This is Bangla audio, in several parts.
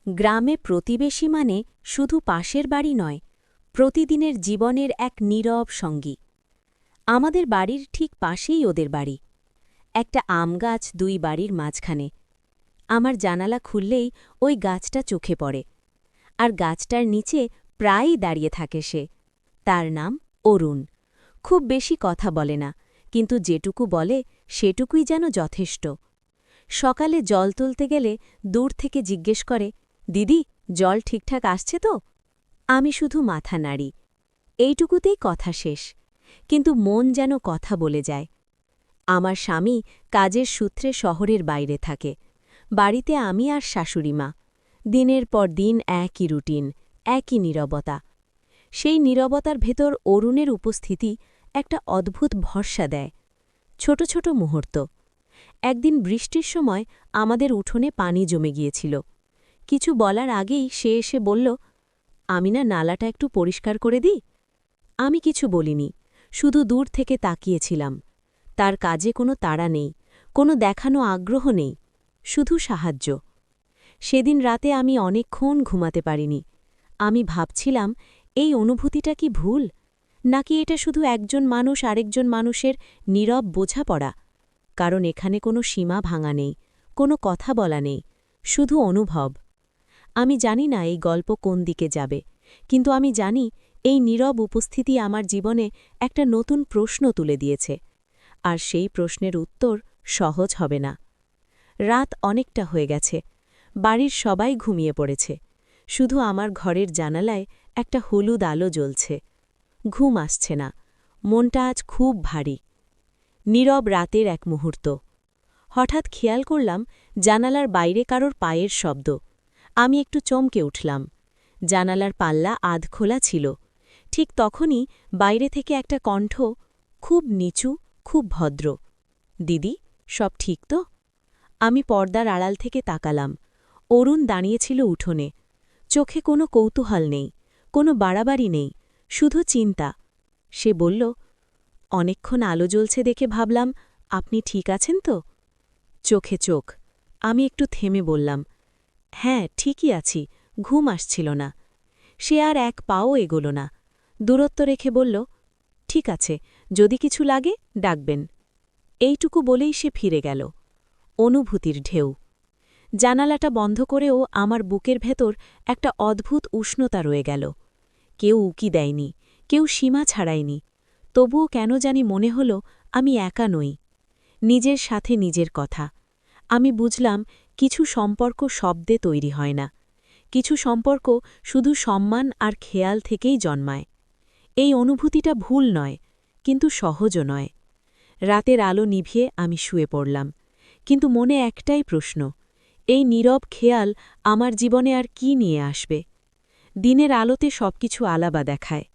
গ্রামে প্রতিবেশী মানে শুধু পাশের বাড়ি নয়, প্রতিদিনের জীবনের এক নীরব সঙ্গী। আমাদের বাড়ির ঠিক পাশেই ওদের বাড়ি। একটা আম গাছ দুই বাড়ির মাঝখানে। আমার জানালা খুললেই ওই গাছটা চোখে পড়ে। আর গাছটার নিচে প্রায়ই দাঁড়িয়ে থাকে সে। তার নাম অরুণ। খুব বেশি কথা বলে না, কিন্তু যেটুকু বলে সেটুকুই যেন যথেষ্ট। সকালে জল তুলতে গেলে দূর থেকে জিজ্ঞেস করে, দিদি, জল ঠিকঠাক আসছে তো? আমি শুধু মাথা নাড়ি। এইটুকুতেই কথা শেষ, কিন্তু মন যেন কথা বলে যায়। আমার স্বামী কাজের সূত্রে শহরের বাইরে থাকে। বাড়িতে আমি আর শাশুড়িমা। দিনের পর দিন একই রুটিন, একই নীরবতা। সেই নীরবতার ভেতর অরুণের উপস্থিতি একটা অদ্ভুত ভরসা দেয়। ছোট ছোট মুহূর্ত। একদিন বৃষ্টির সময় আমাদের উঠোনে পানি জমে গিয়েছিল। কিছু বলার আগেই সে এসে বলল, আমি না নালাটা একটু পরিষ্কার করে দিই। আমি কিছু বলিনি, শুধু দূর থেকে তাকিয়েছিলাম। তার কাজে কোনো তাড়া নেই, কোনো দেখানো আগ্রহ নেই, শুধু সাহায্য। সেদিন রাতে আমি অনেকক্ষণ ঘুমাতে পারিনি। আমি ভাবছিলাম, এই অনুভূতিটা কি ভুল, নাকি এটা শুধু একজন মানুষ আরেকজন মানুষের নীরব বোঝাপড়া। কারণ এখানে কোনো সীমা ভাঙা নেই, কোনো কথা বলা নেই, শুধু অনুভব। আমি জানি না এই গল্প কোন দিকে যাবে, কিন্তু আমি জানি এই নীরব উপস্থিতি আমার জীবনে একটা নতুন প্রশ্ন তুলে দিয়েছে। আর সেই প্রশ্নের উত্তর সহজ হবে না। রাত অনেকটা হয়ে গেছে। বাড়ির সবাই ঘুমিয়ে পড়েছে। শুধু আমার ঘরের জানালায় একটা হলুদ আলো জ্বলছে। ঘুম আসছে না, মনটা আজ খুব ভারী। নীরব রাতের এক মুহূর্ত। হঠাৎ খেয়াল করলাম জানালার বাইরে কারোর পায়ের শব্দ। আমি একটু চমকে উঠলাম। জানালার পাল্লা আধ খোলা ছিল। ঠিক তখনই বাইরে থেকে একটা কণ্ঠ, খুব নিচু, খুব ভদ্র, দিদি, সব ঠিক তো? আমি পর্দার আড়াল থেকে তাকালাম। অরুণ দাঁড়িয়েছিল উঠোনে। চোখে কোনো কৌতূহল নেই, কোনো বাড়াবাড়ি নেই, শুধু চিন্তা। সে বলল, অনেকক্ষণ আলো জ্বলছে দেখে ভাবলাম, আপনি ঠিক আছেন তো? চোখে চোখ। আমি একটু থেমে বললাম, হ্যাঁ, ঠিকই আছি, ঘুম আসছিল না। সে আর এক পাও এগোল না। দূরত্ব রেখে বলল, ঠিক আছে, যদি কিছু লাগে ডাকবেন। এইটুকু বলেই সে ফিরে গেল। অনুভূতির ঢেউ। জানালাটা বন্ধ করেও আমার বুকের ভেতর একটা অদ্ভুত উষ্ণতা রয়ে গেল। কেউ উকি দেয়নি, কেউ সীমা ছাড়ায়নি। তবুও কেন জানি মনে হল আমি একা নই। নিজের সাথে নিজের কথা। আমি বুঝলাম, কিছু সম্পর্ক শব্দে তৈরি হয় না। কিছু সম্পর্ক শুধু সম্মান আর খেয়াল থেকেই জন্মায়। এই অনুভূতিটা ভুল নয়, কিন্তু সহজও নয়। রাতের আলো নিভিয়ে আমি শুয়ে পড়লাম। কিন্তু মনে একটাই প্রশ্ন, এই নীরব খেয়াল আমার জীবনে আর কি নিয়ে আসবে? দিনের আলোতে সবকিছু আলাদা দেখায়।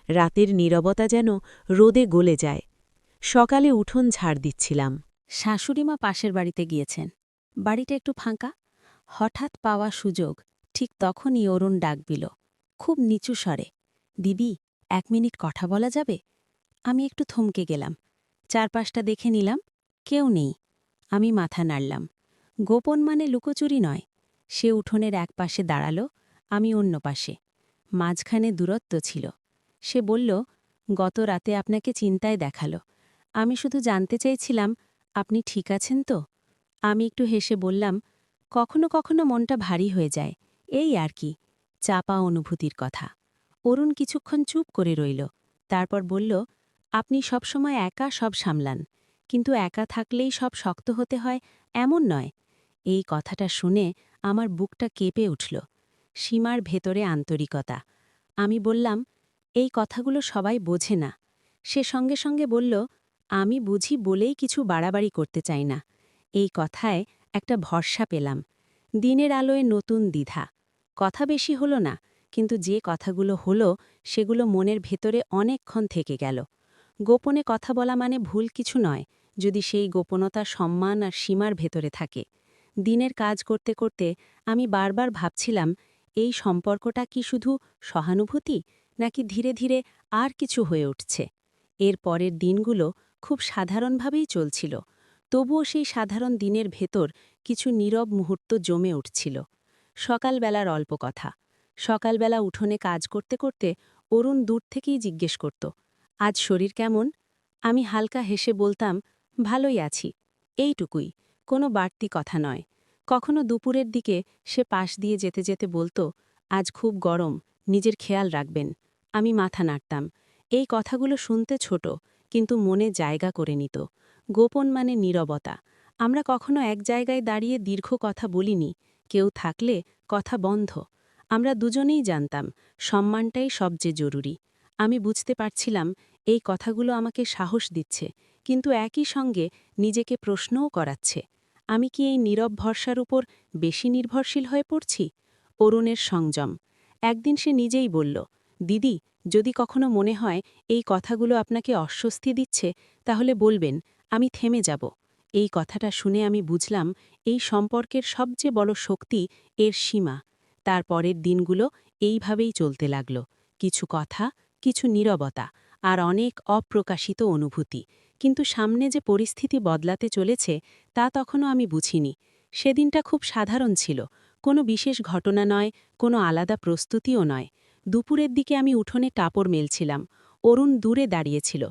রাতের নীরবতা যেন রোদে গলে যায়। সকালে উঠোন ঝাড় দিচ্ছিলাম। শাশুড়িমা পাশের বাড়িতে গিয়েছেন। বাড়িটা একটু ফাঁকা। হঠাৎ পাওয়া সুযোগ। ঠিক তখনই অরুণ ডাক দিল, খুব নিচু স্বরে, দিদি, 1 মিনিট কথা বলা যাবে? আমি একটু থমকে গেলাম। চারপাশটা দেখে নিলাম, কেউ নেই। আমি মাথা নাড়লাম। গোপন মানে লুকোচুরি নয়। সে উঠোনের এক পাশে দাঁড়াল, আমি অন্য পাশে। মাঝখানে দূরত্ব ছিল। সে বলল, গত রাতে আপনাকে চিন্তায় দেখালো। আমি শুধু জানতে চাইছিলাম, আপনি ঠিক আছেন তো? আমি একটু হেসে বললাম, কখনো কখনো মনটা ভারী হয়ে যায়, এই আর কি। চাপা অনুভূতির কথা। অরুণ কিছুক্ষণ চুপ করে রইল। তারপর বলল, আপনি সবসময় একা সব সামলান, কিন্তু একা থাকলেই সব শক্ত হতে হয় এমন নয়। এই কথাটা শুনে আমার বুকটা কেঁপে উঠল। সীমার ভেতরে আন্তরিকতা। আমি বললাম, এই কথাগুলো সবাই বোঝে না। সে সঙ্গে সঙ্গে বলল, আমি বুঝি বলেই কিছু বাড়াবাড়ি করতে চাই না। এই কথায় একটা ভরসা পেলাম। দিনের আলোয় নতুন দ্বিধা। কথা বেশি হলো না, কিন্তু যে কথাগুলো হলো সেগুলো মনের ভেতরে অনেকক্ষণ থেকে গেল। গোপনে কথা বলা মানে ভুল কিছু নয়, যদি সেই গোপনতা সম্মান আর সীমার ভেতরে থাকে। দিনের কাজ করতে করতে আমি বারবার ভাবছিলাম, এই সম্পর্কটা কি শুধু সহানুভূতি, নাকি ধীরে ধীরে আর কিছু হয়ে উঠছে। এর পরের দিনগুলো খুব সাধারণভাবেই চলছিল। তবুও সেই সাধারণ দিনের ভেতর কিছু নীরব মুহূর্ত জমে উঠছিল। সকালবেলার অল্প কথা। সকালবেলা উঠোনে কাজ করতে করতে অরুণ দূর থেকেই জিজ্ঞেস করত, আজ শরীর কেমন? আমি হালকা হেসে বলতাম, ভালোই আছি। এইটুকুই, কোনো বাড়তি কথা নয়। কখনো দুপুরের দিকে সে পাশ দিয়ে যেতে যেতে বলতো, আজ খুব গরম, নিজের খেয়াল রাখবেন। আমি মাথা নাড়তাম। এই কথাগুলো শুনতে ছোট, কিন্তু মনে জায়গা করে নিত। গোপন মানে নীরবতা। আমরা কখনো এক জায়গায় দাঁড়িয়ে দীর্ঘ কথা বলিনি। কেউ থাকলে কথা বন্ধ। আমরা দুজনেই জানতাম, সম্মানটাই সবচেয়ে জরুরি। আমি বুঝতে পারছিলাম, এই কথাগুলো আমাকে সাহস দিচ্ছে, কিন্তু একই সঙ্গে নিজেকে প্রশ্নও করাচ্ছে। আমি কি এই নীরব ভরসার উপর বেশি নির্ভরশীল হয়ে পড়ছি? অরুণের সংযম। একদিন সে নিজেই বলল, দিদি, যদি কখনো মনে হয় এই কথাগুলো আপনাকে অস্বস্তি দিচ্ছে, তাহলে বলবেন, আমি থেমে যাব। এই কথাটা শুনে আমি বুঝলাম, এই সম্পর্কের সবচেয়ে বড় শক্তি এর সীমা। তার পরের দিনগুলো এইভাবেই চলতে লাগল। কিছু কথা, কিছু নীরবতা, আর অনেক অপ্রকাশিত অনুভূতি। কিন্তু সামনে যে পরিস্থিতি বদলাতে চলেছে, তা তখনও আমি বুঝিনি। সেদিনটা খুব সাধারণ ছিল, কোনো বিশেষ ঘটনা নয়, কোনো আলাদা প্রস্তুতিও নয়। দুপুরের দিকে আমি উঠোনে কাপড় মেলছিলাম। অরুণ দূরে দাঁড়িয়েছিল।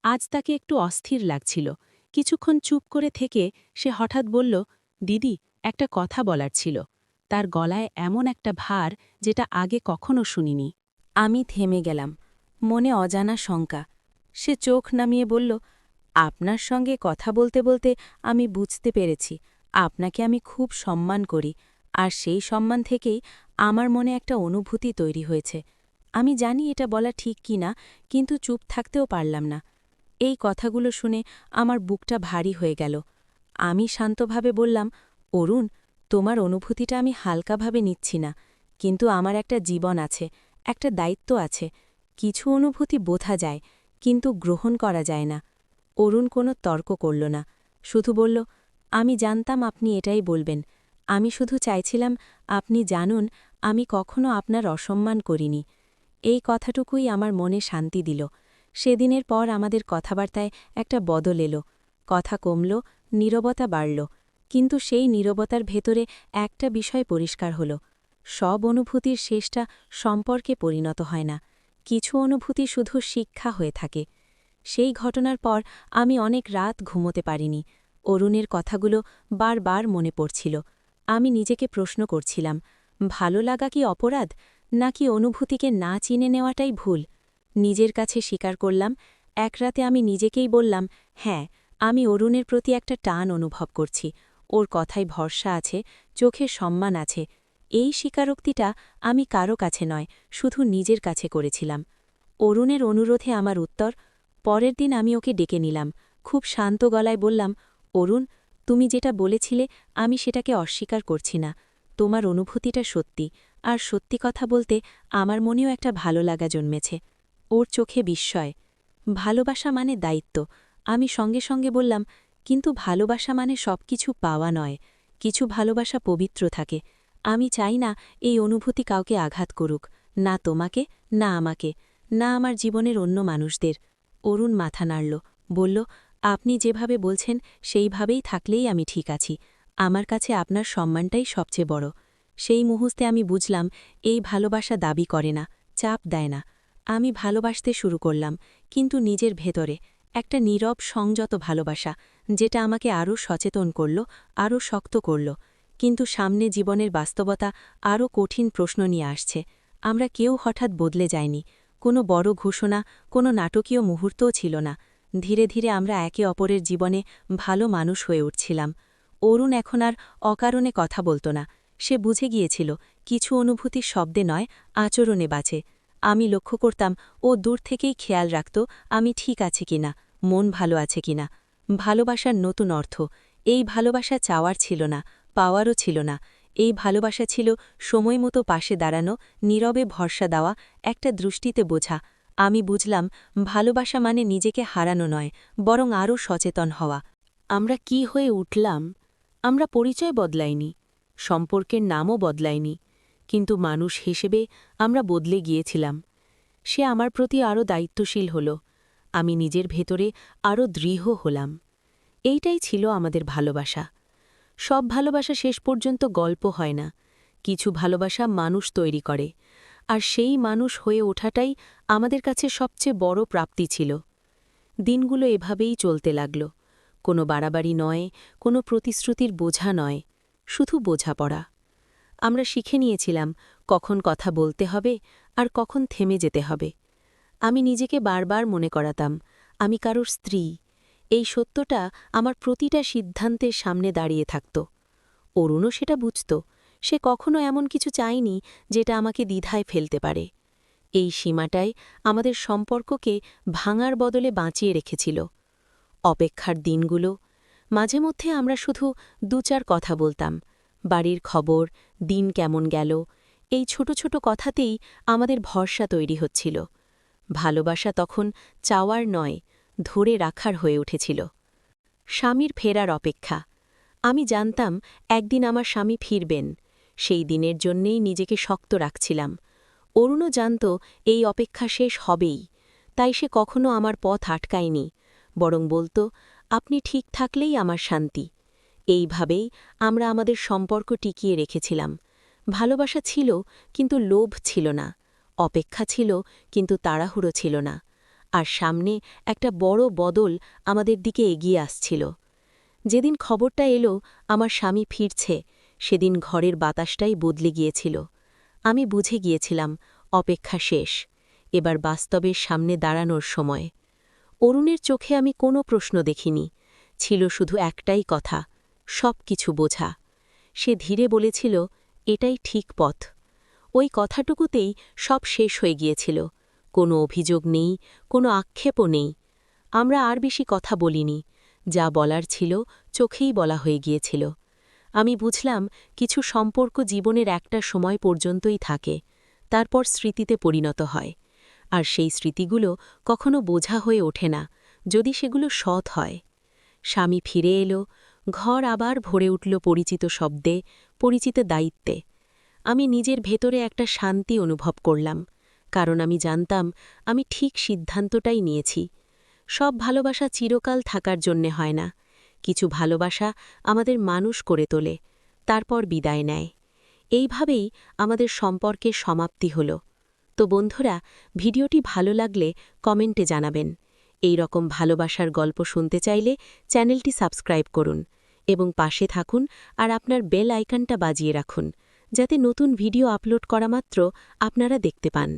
আজ তাকে একটু অস্থির লাগছিল। কিছুক্ষণ চুপ করে থেকে সে হঠাৎ বলল, দিদি, একটা কথা বলার ছিল। তার গলায় এমন একটা ভার, যেটা আগে কখনো শুনিনি। আমি থেমে গেলাম, মনে অজানা শঙ্কা। সে চোখ নামিয়ে বলল, আপনার সঙ্গে কথা বলতে বলতে আমি বুঝতে পেরেছি আপনাকে আমি খুব সম্মান করি, আর সেই সম্মান থেকেই আমার মনে একটা অনুভূতি তৈরি হয়েছে। আমি জানি এটা বলা ঠিক কি না, কিন্তু চুপ থাকতেও পারলাম না। এই কথাগুলো শুনে আমার বুকটা ভারী হয়ে গেল। আমি শান্তভাবে বললাম, অরুণ, তোমার অনুভূতিটা আমি হালকাভাবে নিচ্ছি না, কিন্তু আমার একটা জীবন আছে, একটা দায়িত্ব আছে। কিছু অনুভূতি বোঝা যায়, কিন্তু গ্রহণ করা যায় না। অরুণ কোনো তর্ক করল না, শুধু বলল, আমি জানতাম আপনি এটাই বলবেন। আমি শুধু চাইছিলাম আপনি জানুন আমি কখনো আপনার অসম্মান করিনি। এই কথাটুকুই আমার মনে শান্তি দিল। সেদিনের পর আমাদের কথাবার্তায় একটা বদল এলো। কথা কমল, নীরবতা বাড়ল, কিন্তু সেই নীরবতার ভেতরে একটা বিষয় পরিষ্কার হল, সব অনুভূতির শেষটা সম্পর্কে পরিণত হয় না। কিছু অনুভূতি শুধু শিক্ষা হয়ে থাকে। সেই ঘটনার পর আমি অনেক রাত ঘুমোতে পারিনি। অরুণের কথাগুলো বারবার মনে পড়ছিল। আমি নিজেকে প্রশ্ন করছিলাম, ভালো লাগা কি অপরাধ, নাকি অনুভূতিকে না চিনে নেওয়াটাই ভুল? নিজের কাছে স্বীকার করলাম, এক রাতে আমি নিজেকেই বললাম, হ্যাঁ, আমি অরুণের প্রতি একটা টান অনুভব করছি। ওর কথায় ভরসা আছে, চোখে সম্মান আছে। এই স্বীকারোক্তিটা আমি কারো কাছে নয়, শুধু নিজের কাছে করেছিলাম। অরুণের অনুরোধে আমার উত্তর, পরের দিন আমি ওকে ডেকে নিলাম। খুব শান্ত গলায় বললাম, অরুণ, তুমি যেটা বলেছিলে আমি সেটাকে অস্বীকার করছি না। তোমার অনুভূতিটা সত্যি, আর সত্যি কথা বলতে আমার মনেও একটা ভালো লাগা জন্মেছে। ওর চোখে বিস্ময়। ভালোবাসা মানে দায়িত্ব। আমি সঙ্গে সঙ্গে বললাম, কিন্তু ভালোবাসা মানে সবকিছু পাওয়া নয়। কিছু ভালোবাসা পবিত্র থাকে। আমি চাই না এই অনুভূতি কাউকে আঘাত করুক, না তোমাকে, না আমাকে, না আমার জীবনের অন্য মানুষদের। অরুণ মাথা নাড়ল, বলল, আপনি যেভাবে বলছেন সেইভাবেই থাকলেই আমি ঠিক আছি। আমার কাছে আপনার সম্মানটাই সবচেয়ে বড়। সেই মুহূর্তে আমি বুঝলাম, এই ভালোবাসা দাবি করে না, চাপ দেয় না। আমি ভালোবাসতে শুরু করলাম, কিন্তু নিজের ভেতরে একটা নীরব সংযত ভালোবাসা, যেটা আমাকে আরও সচেতন করল, আরও শক্ত করল। কিন্তু সামনে জীবনের বাস্তবতা আরও কঠিন প্রশ্ন নিয়ে আসছে। আমরা কেউ হঠাৎ বদলে যায়নি। কোনো বড় ঘোষণা, কোনো নাটকীয় মুহূর্তও ছিল না। ধীরে ধীরে আমরা একে অপরের জীবনে ভালো মানুষ হয়ে উঠছিলাম। অরুণ এখন আর অকারণে কথা বলত না। সে বুঝে গিয়েছিল, কিছু অনুভূতি শব্দে নয়, আচরণে বাঁচে। আমি লক্ষ্য করতাম, ও দূর থেকেই খেয়াল রাখত আমি ঠিক আছে কিনা, মন ভালো আছে কিনা। ভালোবাসার নতুন অর্থ। এই ভালোবাসা চাওয়ার ছিল না, পাওয়ারও ছিল না। এই ভালোবাসা ছিল সময়মতো পাশে দাঁড়ানো, নীরবে ভরসা দেওয়া, একটা দৃষ্টিতে বোঝা। আমি বুঝলাম, ভালোবাসা মানে নিজেকে হারানো নয়, বরং আরও সচেতন হওয়া। আমরা কি হয়ে উঠলাম? আমরা পরিচয় বদলাইনি, সম্পর্কের নামও বদলাইনি, কিন্তু মানুষ হিসেবে আমরা বদলে গিয়েছিলাম। সে আমার প্রতি আরও দায়িত্বশীল হল, আমি নিজের ভেতরে আরও দৃঢ় হলাম। এইটাই ছিল আমাদের ভালোবাসা। সব ভালোবাসা শেষ পর্যন্ত গল্প হয় না, কিছু ভালোবাসা মানুষ তৈরি করে, আর সেই মানুষ হয়ে ওঠাটাই আমাদের কাছে সবচেয়ে বড় প্রাপ্তি ছিল। দিনগুলো এভাবেই চলতে লাগল, কোনো বাড়াবাড়ি নয়, কোনো প্রতিশ্রুতির বোঝা নয়, শুধু বোঝাপড়া। আমরা শিখে নিয়েছিলাম কখন কথা বলতে হবে আর কখন থেমে যেতে হবে। আমি নিজেকে বারবার মনে করাতাম আমি কারোর স্ত্রী। এই সত্যটা আমার প্রতিটা সিদ্ধান্তের সামনে দাঁড়িয়ে থাকত। অরুণও সেটা বুঝত। সে কখনো এমন কিছু চায়নি যেটা আমাকে দ্বিধায় ফেলতে পারে। এই সীমাটাই আমাদের সম্পর্ককে ভাঙার বদলে বাঁচিয়ে রেখেছিল। অপেক্ষার দিনগুলো, মাঝে মধ্যে আমরা শুধু ২-৪ কথা বলতাম, বাড়ির খবর, দিন কেমন গেল, এই ছোট ছোট কথাতেই আমাদের ভরসা তৈরি হচ্ছিল। ভালোবাসা তখন চাওয়ার নয়, ধরে রাখার হয়ে উঠেছিল। স্বামীর ফেরার অপেক্ষা। আমি জানতাম একদিন আমার স্বামী ফিরবেন। সেই দিনের জন্যেই নিজেকে শক্ত রাখছিলাম। অরুণও জানত এই অপেক্ষা শেষ হবেই, তাই সে কখনো আমার পথ আটকায়নি, বরং বলত, আপনি ঠিক থাকলেই আমার শান্তি। এইভাবেই আমরা আমাদের সম্পর্ক টিকিয়ে রেখেছিলাম। ভালোবাসা ছিল, কিন্তু লোভ ছিল না। অপেক্ষা ছিল, কিন্তু তাড়াহুড়ো ছিল না। আর সামনে একটা বড় বদল আমাদের দিকে এগিয়ে আসছিল। যেদিন খবরটা এলো আমার স্বামী ফিরছে, সেদিন ঘরের বাতাসটাই বদলে গিয়েছিল। আমি বুঝে গিয়েছিলাম অপেক্ষা শেষ, এবার বাস্তবের সামনে দাঁড়ানোর সময়। অরুণের চোখে আমি কোনো প্রশ্ন দেখিনি, ছিল শুধু একটাই কথা, সব কিছু বোঝা। সে ধীরে বলেছিল, এটাই ঠিক পথ। ওই কথাটুকুতেই সব শেষ হয়ে গিয়েছিল। কোনো অভিযোগ নেই, কোনো আক্ষেপও নেই। আমরা আর বেশি কথা বলিনি, যা বলার ছিল চোখেই বলা হয়ে গিয়েছিল। আমি বুঝলাম কিছু সম্পর্ক জীবনের একটা সময় পর্যন্তই থাকে, তারপর স্মৃতিতে পরিণত হয়। আর সেই স্মৃতিগুলো কখনো বোঝা হয়ে ওঠে না, যদি সেগুলো সৎ হয়। স্বামী ফিরে এলো, ঘর আবার ভরে উঠল পরিচিত শব্দে, পরিচিত দায়িত্বে। আমি নিজের ভেতরে একটা শান্তি অনুভব করলাম, কারণ আমি জানতাম আমি ঠিক সিদ্ধান্তটাই নিয়েছি। সব ভালোবাসা চিরকাল থাকার জন্যে হয় না। কিছু ভালোবাসা আমাদের মানুষ করে তোলে, তারপর বিদায় নেয়। এইভাবেই আমাদের সম্পর্কের সমাপ্তি হল। তো বন্ধুরা, ভিডিওটি ভালো লাগলে কমেন্টে জানাবেন। এই রকম ভালোবাসার গল্প শুনতে চাইলে চ্যানেলটি সাবস্ক্রাইব করুন এবং পাশে থাকুন, আর আপনার বেল আইকনটা বাজিয়ে রাখুন, যাতে নতুন ভিডিও আপলোড করা মাত্র আপনারা দেখতে পান।